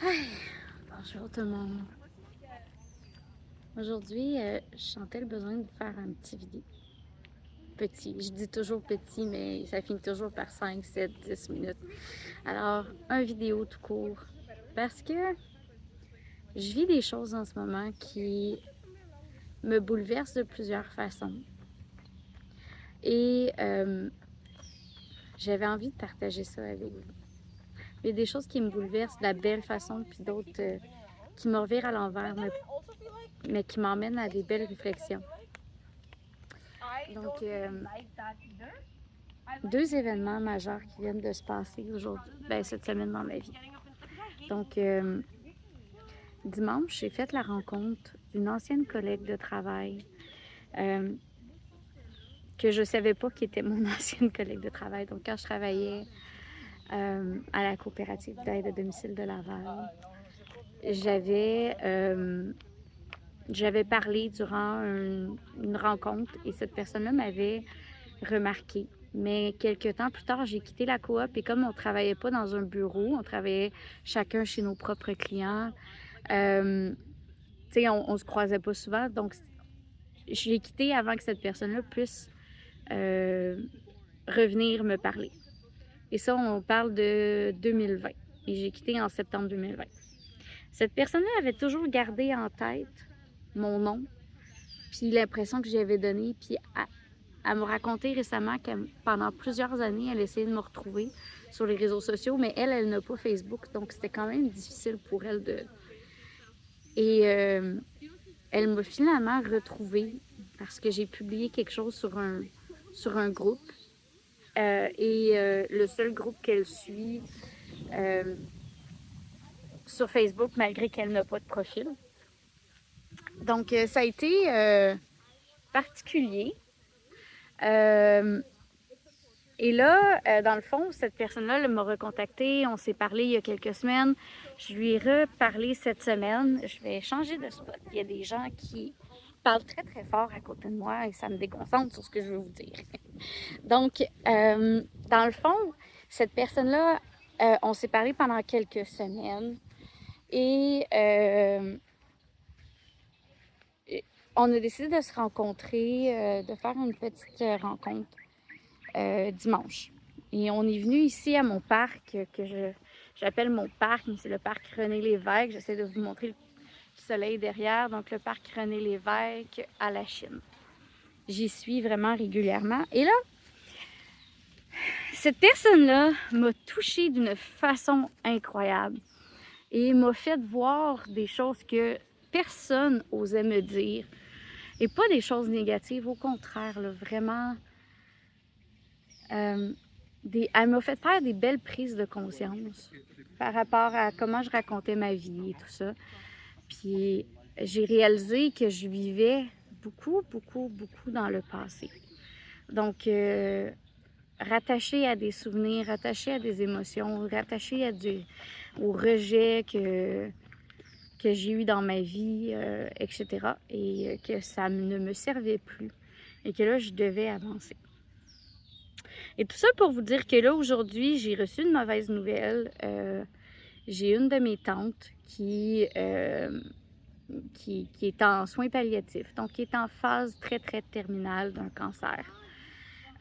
Hey, bonjour tout le monde. Aujourd'hui, je sentais le besoin de faire un petit vidéo. Petit. Je dis toujours petit, mais ça finit toujours par 5, 7, 10 minutes. Alors, un vidéo tout court. Parce que je vis des choses en ce moment qui me bouleversent de plusieurs façons. Et j'avais envie de partager ça avec vous. Il y a des choses qui me bouleversent de la belle façon, puis d'autres qui me revirent à l'envers, mais qui m'emmènent à des belles réflexions. Donc, deux événements majeurs qui viennent de se passer aujourd'hui, cette semaine dans ma vie. Donc, dimanche, j'ai fait la rencontre d'une ancienne collègue de travail que je ne savais pas qui était mon ancienne collègue de travail. Donc, quand je travaillais à la coopérative d'aide à domicile de Laval, j'avais parlé durant une rencontre et cette personne-là m'avait remarqué. Mais quelques temps plus tard, j'ai quitté la coop et comme on ne travaillait pas dans un bureau, on travaillait chacun chez nos propres clients, on ne se croisait pas souvent. Donc, je l'ai quitté avant que cette personne-là puisse revenir me parler. Et ça, on parle de 2020. Et j'ai quitté en septembre 2020. Cette personne-là avait toujours gardé en tête mon nom, puis l'impression que j'y avais donnée, puis elle m'a raconté récemment que pendant plusieurs années, elle essayait de me retrouver sur les réseaux sociaux, mais elle n'a pas Facebook, donc c'était quand même difficile pour elle de... Et elle m'a finalement retrouvée parce que j'ai publié quelque chose sur un groupe. Le seul groupe qu'elle suit sur Facebook, malgré qu'elle n'a pas de profil. Donc, ça a été particulier. Et là, dans le fond, cette personne-là m'a recontactée. On s'est parlé il y a quelques semaines. Je lui ai reparlé cette semaine. Je vais changer de spot. Il y a des gens qui parlent très, très fort à côté de moi et ça me déconcentre sur ce que je veux vous dire. Donc, dans le fond, cette personne-là, on s'est parlé pendant quelques semaines et on a décidé de se rencontrer, de faire une petite rencontre dimanche. Et on est venu ici à mon parc que j'appelle mon parc, mais c'est le parc René Lévesque. J'essaie de vous montrer le soleil derrière. Donc le parc René Lévesque à la Chine. J'y suis vraiment régulièrement. Et là, cette personne-là m'a touchée d'une façon incroyable et m'a fait voir des choses que personne n'osait me dire. Et pas des choses négatives, au contraire, là, vraiment... elle m'a fait faire des belles prises de conscience par rapport à comment je racontais ma vie et tout ça. Puis j'ai réalisé que je vivais beaucoup, beaucoup, beaucoup dans le passé. Donc, rattaché à des souvenirs, rattaché à des émotions, rattaché au rejet que j'ai eu dans ma vie, etc. Et que ça ne me servait plus. Et que là, je devais avancer. Et tout ça pour vous dire que là, aujourd'hui, j'ai reçu une mauvaise nouvelle. J'ai une de mes tantes qui est en soins palliatifs, donc qui est en phase très, très terminale d'un cancer.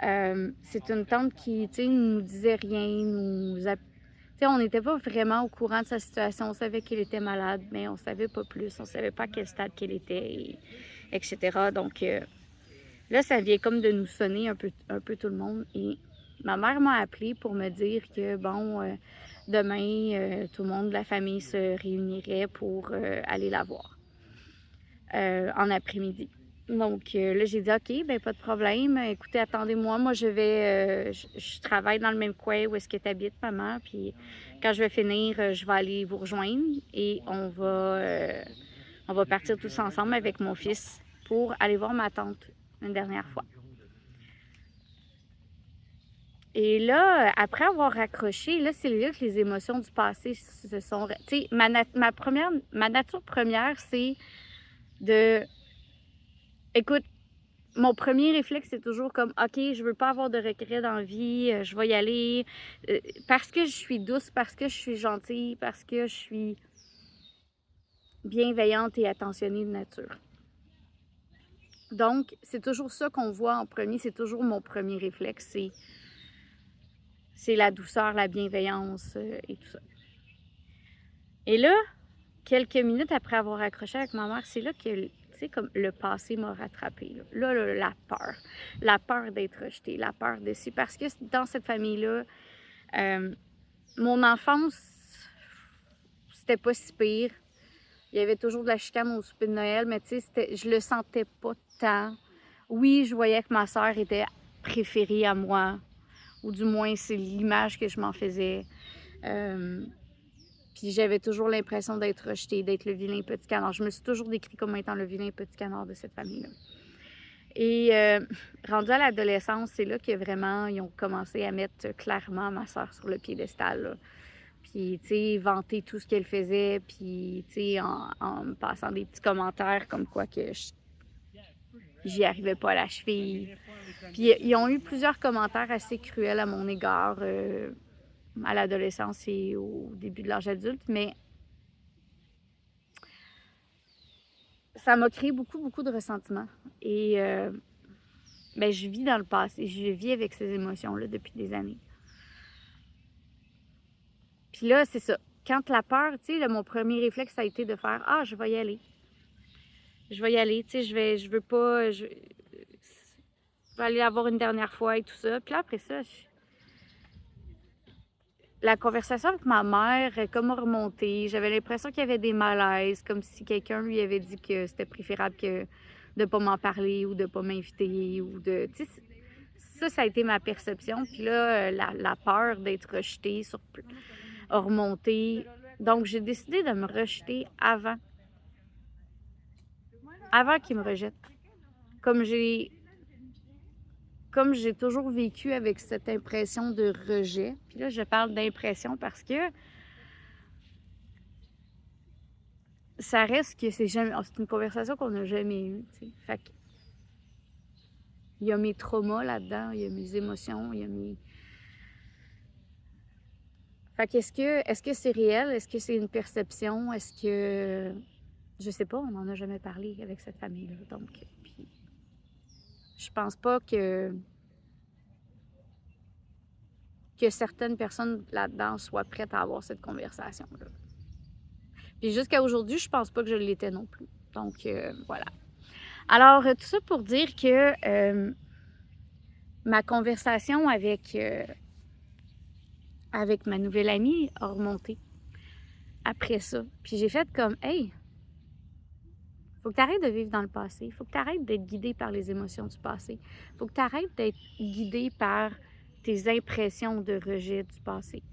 C'est une tante qui, tu sais, nous disait rien, on n'était pas vraiment au courant de sa situation. On savait qu'elle était malade, mais on ne savait pas plus. On ne savait pas à quel stade qu'elle était, etc. Donc là, ça vient comme de nous sonner un peu tout le monde. Et ma mère m'a appelée pour me dire que, demain, tout le monde de la famille se réunirait pour aller la voir en après-midi. Donc là, j'ai dit, OK, ben pas de problème. Écoutez, attendez-moi. Moi, je travaille dans le même coin où est-ce que tu habites, maman. Puis quand je vais finir, je vais aller vous rejoindre et on va partir tous ensemble avec mon fils pour aller voir ma tante une dernière fois. Et là, après avoir raccroché, là, c'est là que les émotions du passé se sont... Tu sais, ma nature première, c'est de... Écoute, mon premier réflexe, c'est toujours comme, OK, je veux pas avoir de regrets dans la vie, je vais y aller parce que je suis douce, parce que je suis gentille, parce que je suis bienveillante et attentionnée de nature. Donc, c'est toujours ça qu'on voit en premier, c'est toujours mon premier réflexe, c'est la douceur, la bienveillance et tout ça. Et là, quelques minutes après avoir accroché avec ma mère, c'est là que, tu sais, comme le passé m'a rattrapée. Là, la peur d'être rejetée, la peur de ci. Parce que dans cette famille-là, mon enfance, c'était pas si pire. Il y avait toujours de la chicane au souper de Noël, mais tu sais, je le sentais pas tant. Oui, je voyais que ma sœur était préférée à moi, ou du moins, c'est l'image que je m'en faisais. Puis j'avais toujours l'impression d'être rejetée, d'être le vilain petit canard. Je me suis toujours décrit comme étant le vilain petit canard de cette famille-là. Et rendu à l'adolescence, c'est là que vraiment, ils ont commencé à mettre clairement ma sœur sur le piédestal, là. Puis, tu sais, vanter tout ce qu'elle faisait, puis, tu sais, en me passant des petits commentaires comme quoi que j'y arrivais pas à la cheville. Puis, ils ont eu plusieurs commentaires assez cruels à mon égard à l'adolescence et au début de l'âge adulte, mais ça m'a créé beaucoup de ressentiments. Et ben, je vis dans le passé, je vis avec ces émotions-là depuis des années. Puis là, c'est ça. Quand la peur, tu sais, mon premier réflexe, ça a été de faire « Ah, je vais y aller. Je vais y aller, tu sais, je vais aller la voir une dernière fois et tout ça. » Puis là, après ça, la conversation avec ma mère, comme remontée, j'avais l'impression qu'il y avait des malaises, comme si quelqu'un lui avait dit que c'était préférable que de pas m'en parler ou de pas m'inviter ou de... Tu sais, ça a été ma perception. Puis là, la peur d'être rejetée a remonté. Donc, j'ai décidé de me rejeter avant qu'il me rejette. Comme j'ai toujours vécu avec cette impression de rejet. Puis là, je parle d'impression parce que ça reste que c'est une conversation qu'on n'a jamais eue, tu sais. Fait que il y a mes traumas là-dedans, il y a mes émotions, il y a mes... Fait que est-ce que c'est réel? Est-ce que c'est une perception? Est-ce que... Je sais pas, on n'en a jamais parlé avec cette famille-là. Donc, puis je pense pas que certaines personnes là-dedans soient prêtes à avoir cette conversation-là. Puis jusqu'à aujourd'hui, je pense pas que je l'étais non plus. Donc, voilà. Alors, tout ça pour dire que ma conversation avec ma nouvelle amie a remonté après ça. Puis j'ai fait comme, hey, faut que tu arrêtes de vivre dans le passé. Faut que tu arrêtes d'être guidé par les émotions du passé. Faut que tu arrêtes d'être guidé par tes impressions de rejet du passé.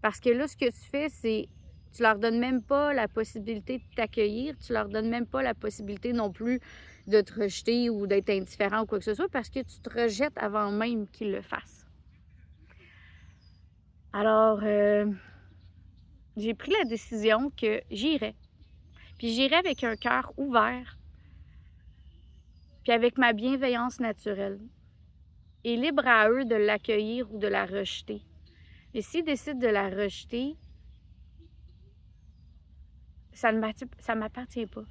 Parce que là, ce que tu fais, c'est tu leur donnes même pas la possibilité de t'accueillir, tu leur donnes même pas la possibilité non plus de te rejeter ou d'être indifférent ou quoi que ce soit parce que tu te rejettes avant même qu'ils le fassent. Alors, j'ai pris la décision que j'irais. Puis j'irais avec un cœur ouvert, puis avec ma bienveillance naturelle. Et libre à eux de l'accueillir ou de la rejeter. Et s'ils décident de la rejeter, ça ne m'appartient pas.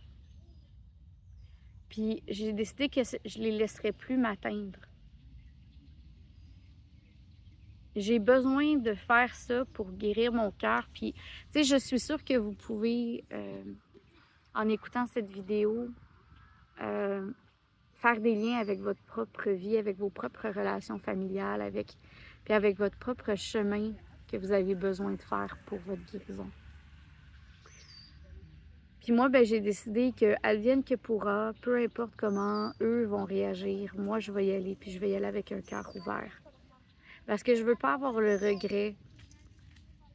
Puis j'ai décidé que je ne les laisserai plus m'atteindre. J'ai besoin de faire ça pour guérir mon cœur. Puis, tu sais, je suis sûre que vous pouvez, en écoutant cette vidéo, faire des liens avec votre propre vie, avec vos propres relations familiales, puis avec votre propre chemin que vous avez besoin de faire pour votre guérison. Puis moi, ben, j'ai décidé que advienne que pourra, peu importe comment eux vont réagir, moi, je vais y aller, puis je vais y aller avec un cœur ouvert. Parce que je veux pas avoir le regret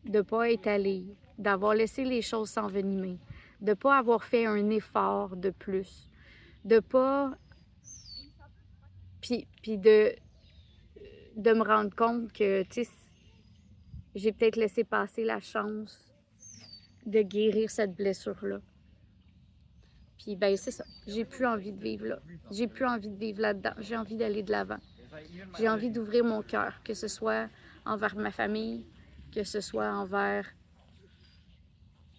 de pas être allée, d'avoir laissé les choses s'envenimer, de pas avoir fait un effort de plus, de pas... Puis de me rendre compte que, tu sais, j'ai peut-être laissé passer la chance de guérir cette blessure-là. Puis, ben c'est ça. J'ai plus envie de vivre là. J'ai plus envie de vivre là-dedans. J'ai envie d'aller de l'avant. J'ai envie d'ouvrir mon cœur, que ce soit envers ma famille, que ce soit envers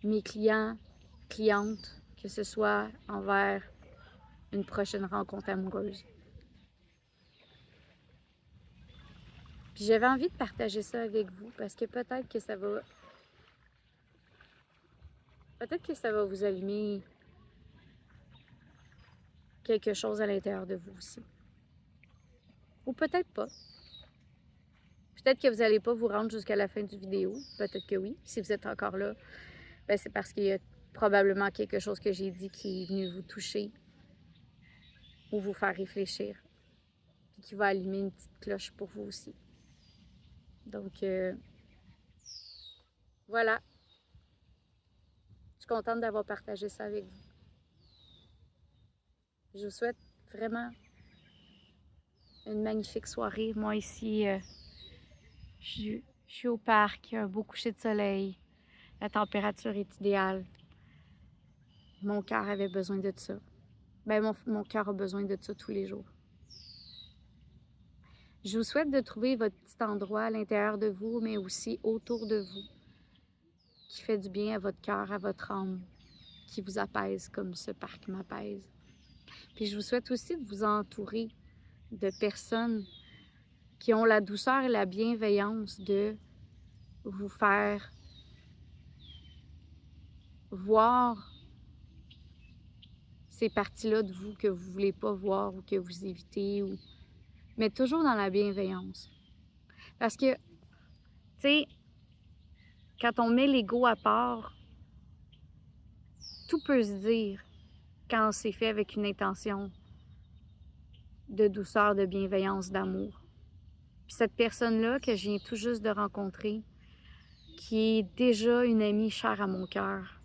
mes clients, cliente, que ce soit envers une prochaine rencontre amoureuse. Puis j'avais envie de partager ça avec vous parce que peut-être que ça va vous allumer quelque chose à l'intérieur de vous aussi. Ou peut-être pas. Peut-être que vous n'allez pas vous rendre jusqu'à la fin du vidéo. Peut-être que oui. Si vous êtes encore là, ben c'est parce qu'il y a probablement quelque chose que j'ai dit qui est venu vous toucher ou vous faire réfléchir. Puis qui va allumer une petite cloche pour vous aussi. Donc, voilà. Je suis contente d'avoir partagé ça avec vous. Je vous souhaite vraiment une magnifique soirée. Moi, ici, je suis au parc, il y a un beau coucher de soleil. La température est idéale. Mon cœur avait besoin de ça. Ben, mon cœur a besoin de ça tous les jours. Je vous souhaite de trouver votre petit endroit à l'intérieur de vous, mais aussi autour de vous, qui fait du bien à votre cœur, à votre âme, qui vous apaise comme ce parc m'apaise. Puis je vous souhaite aussi de vous entourer de personnes qui ont la douceur et la bienveillance de vous faire voir ces parties-là de vous que vous ne voulez pas voir ou que vous évitez, mais toujours dans la bienveillance. Parce que, tu sais, quand on met l'ego à part, tout peut se dire quand c'est fait avec une intention de douceur, de bienveillance, d'amour. Puis cette personne-là que je viens tout juste de rencontrer, qui est déjà une amie chère à mon cœur,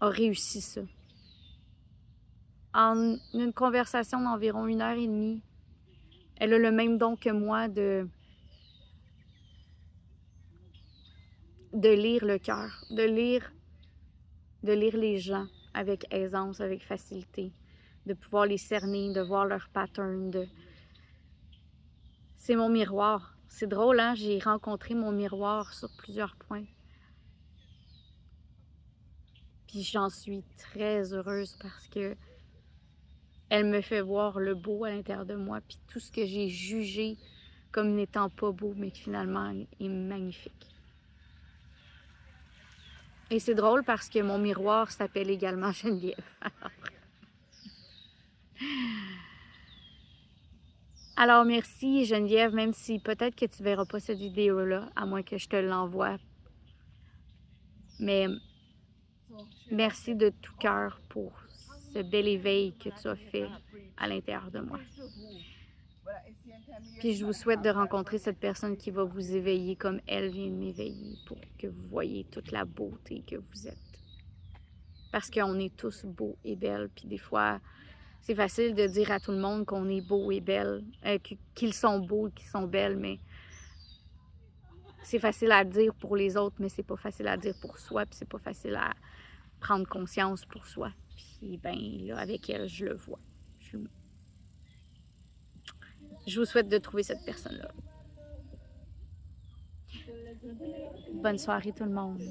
a réussi ça. En une conversation d'environ 1h30, elle a le même don que moi de lire le cœur, de lire les gens avec aisance, avec facilité, de pouvoir les cerner, de voir leurs patterns. C'est mon miroir. C'est drôle, hein? J'ai rencontré mon miroir sur plusieurs points. Puis j'en suis très heureuse parce que elle me fait voir le beau à l'intérieur de moi, puis tout ce que j'ai jugé comme n'étant pas beau, mais qui finalement est magnifique. Et c'est drôle parce que mon miroir s'appelle également Geneviève. Alors merci Geneviève, même si peut-être que tu ne verras pas cette vidéo-là, à moins que je te l'envoie. Mais merci de tout cœur pour ce bel éveil que tu as fait à l'intérieur de moi. Puis je vous souhaite de rencontrer cette personne qui va vous éveiller comme elle vient de m'éveiller pour que vous voyez toute la beauté que vous êtes. Parce qu'on est tous beaux et belles, puis des fois, c'est facile de dire à tout le monde qu'on est beau et belle, qu'ils sont beaux et qu'ils sont belles, mais c'est facile à dire pour les autres, mais c'est pas facile à dire pour soi, puis c'est pas facile à prendre conscience pour soi. Puis ben là, avec elle, je le vois. Je vous souhaite de trouver cette personne-là. Bonne soirée tout le monde.